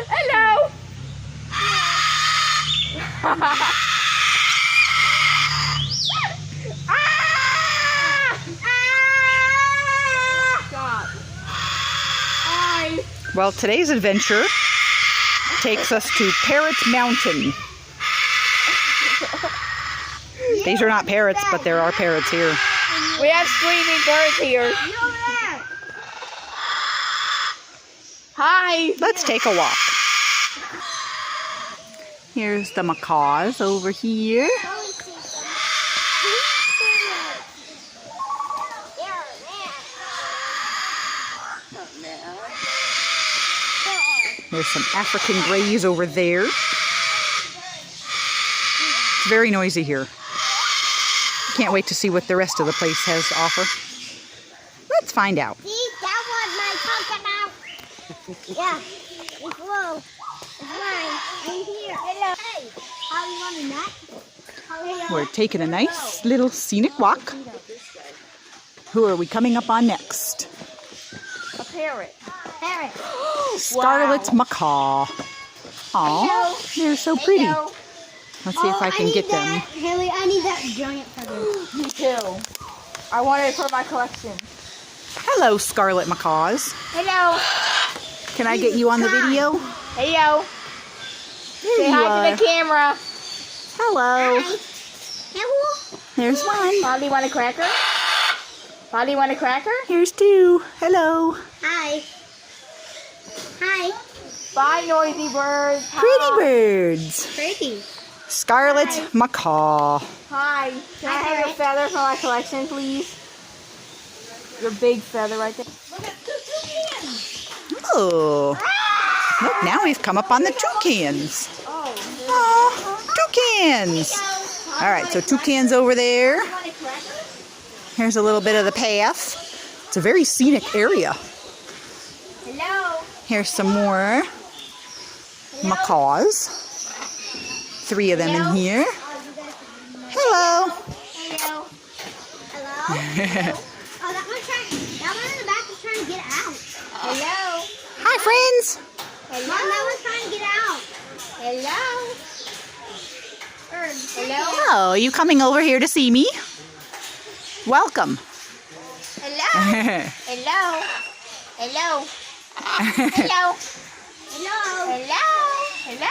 Hello. Well, today's adventure takes us to Parrot Mountain. These are not parrots, but there are parrots here. We have screaming birds here. Hi. Let's take a walk. Here's the macaws over here. There's some African greys over there. It's very noisy here. Can't wait to see what the rest of the place has to offer. Let's find out. See, that was my coconut. Yeah, it's low. It's mine. I'm here. Hello. Hey, how you want a nut? We're taking a nice little scenic walk. Who are we coming up on next? A parrot. Parrot. Scarlet macaw. Aw, they're so pretty. Hello. Let's see if I can get them. Haley, I need that giant feather. Me too. I wanted it for my collection. Hello, scarlet macaws. Hello. Can I get you on the video? Hello. There Say you hi are. to the camera. Hello. Hello. There's one. Polly, want a cracker? Polly, want a cracker? Here's two. Hello. Hi. Hi. Bye, noisy birds. Pretty birds. Pretty. Scarlet macaw. Hi. Can I Hi, have your feather for my collection, please? Your big feather right there. Look at two toucans. Oh. Look, now we've come up on the toucans. Oh. Oh, toucans. All right, so toucans over there. Want a cracker? Here's a little bit of the path. It's a very scenic area. Hello. Here's some more macaws. 3 of them in here. Hello. Hello. Hello. Oh, that one in the back is trying to get out. Hello. Hi, friends. Hello. Mom, that one's trying to get out. Hello. Hello. Oh, are you coming over here to see me? Welcome. Hello. Hello. Hello. Hello. Hello. Hello. Hello.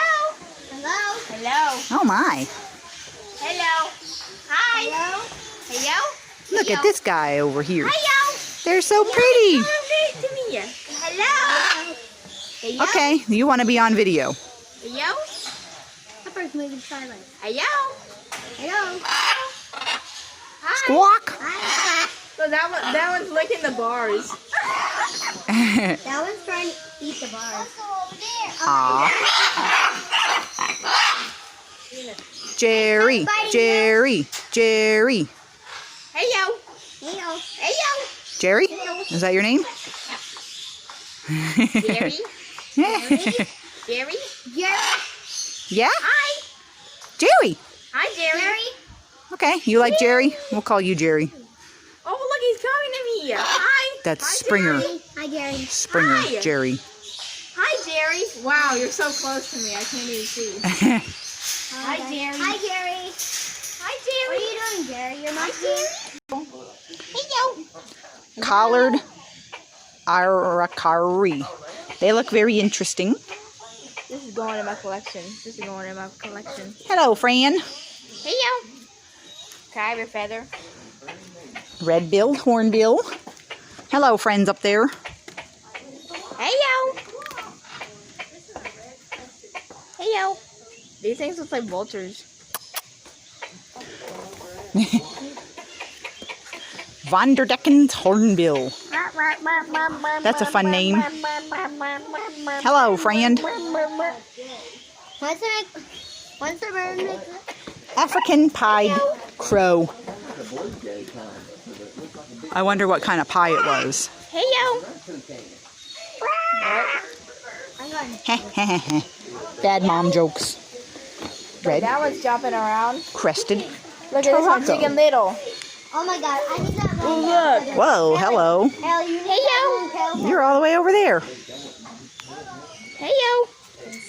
Hello. Hello. Oh, my. Hello. Hi. Hello. Hello. Look at this guy over here. Hello. They're so pretty. Hello. Hello. Okay, you want to be on video. Hello. Pepper's moving silent. Hello. Hello. Hi. Squawk. Hi. So that one's licking the bars. That one's trying to eat the bars. Aw. Jerry, Jerry, Jerry. Hello. Hello. Hello. Jerry? Is that your name? Jerry. Jerry. Jerry. Yeah? Hi. Jerry. Hi, Jerry. Okay, you like Jerry? We'll call you Jerry. Oh, look, he's coming to me. Hi. That's Hi, Springer. Jerry. Hi, Jerry. Springer, Hi. Jerry. Hi, Jerry. Wow, you're so close to me. I can't even see. Hi, Jerry. Hi, Jerry. Hi, What Jerry. are you doing, Jerry? You're not here. Hello. Collared aracari. They look very interesting. This is going in my collection. Hello, Fran. Hello. Can I have your feather? Red-billed hornbill. Hello, friends up there. Hello. Hello. These things look like vultures. Vanderdecken's hornbill. That's a fun name. Hello, friend. What's the bird make? African pied crow. I wonder what kind of pie it was. Hello. Bad mom jokes. Red, That one's jumping around. crested. Look at this one, Taco. Chicken Little. Oh my god, I need that one. Oh, look. Whoa, hello. Hell, you need that one tail feather. You're all the way over there. Hey, yo.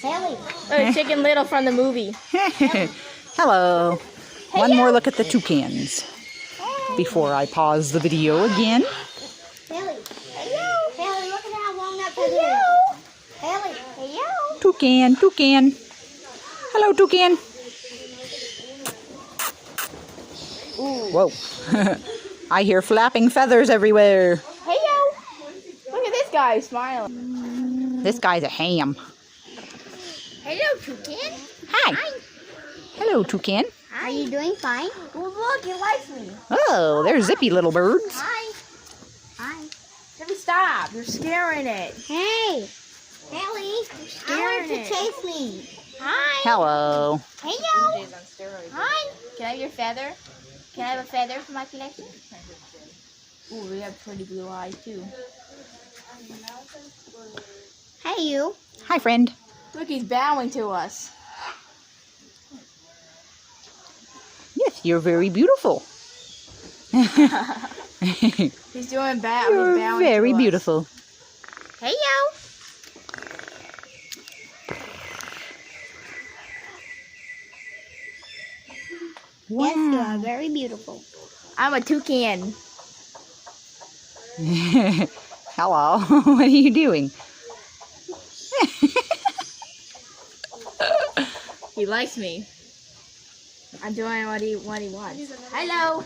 Haley. Oh, Chicken Little from the movie. Hello. One more look at the toucans before I pause the video again. Haley. Haley, look at how long that feather is. Haley. Toucan, toucan. Hello, toucan. Whoa. I hear flapping feathers everywhere. Hey, yo. Look at this guy smiling. This guy's a ham. Hello, toucan. Hi. Hello, toucan. Are you doing fine? Oh, look, he likes me. Oh, they're zippy little birds. Hi. Hi. Let me stop. You're scaring it. Hey. Haley. I want you to chase me. Hi. Hello. Hey, yo. Hi. Can I have your feather? Can I have a feather for my collection? Ooh, we have pretty blue eyes too. Hey, you. Hi, friend. Look, he's bowing to us. Yes, you're very beautiful. He's doing bow. He's You're bowing very to us. beautiful. Hey, yo. Yes, you are very beautiful. I'm a toucan. Hello. What are you doing? He likes me. I'm doing what he wants. Hello.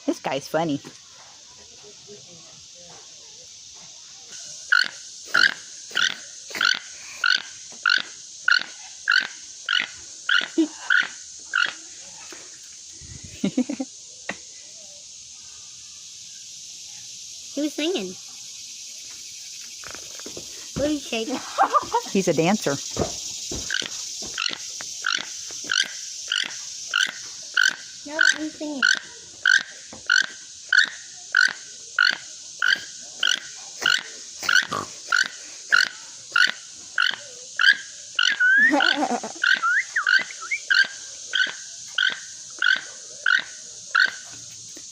This guy's funny. He was singing. Booty shake. He's a dancer. No, I'm singing.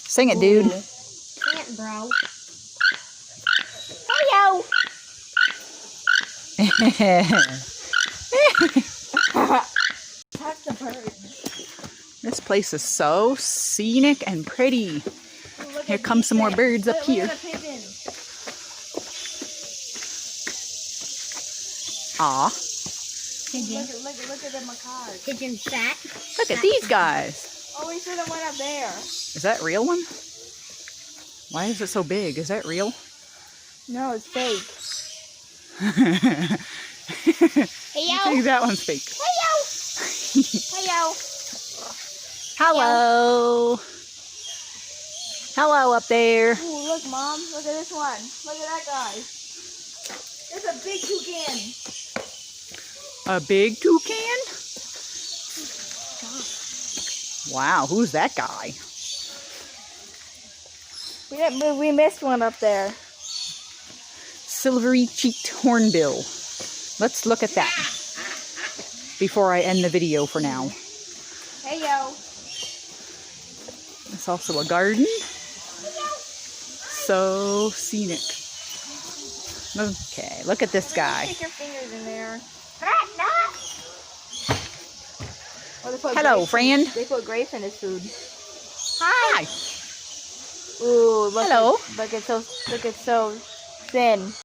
Sing it, dude. Sing it, bro. Hey, yo. Touch the birds. This place is so scenic and pretty. Here come some more birds up here. Look at the pigeon. Aw, Pigeon. Look at the macaws. Pigeon fat. look at these guys. Oh, we should have went up there. Is that real one? Why is it so big? Is that real? No, it's fake. Hey, I yo. think that one's fake. Hey, yo. Hello. Hello up there. Ooh, look, Mom. Look at this one. Look at that guy. There's a big toucan. A big toucan? Wow, who's that guy? We missed one up there. Silvery-cheeked hornbill. Let's look at that before I end the video for now. Hey, yo. It's also a garden. So scenic. Okay, look at this guy. Stick your fingers in there. Oh, they put Hello, grapes friend. They put grapes in his food. Hi. Ooh, look Hello. Look, it's so thin.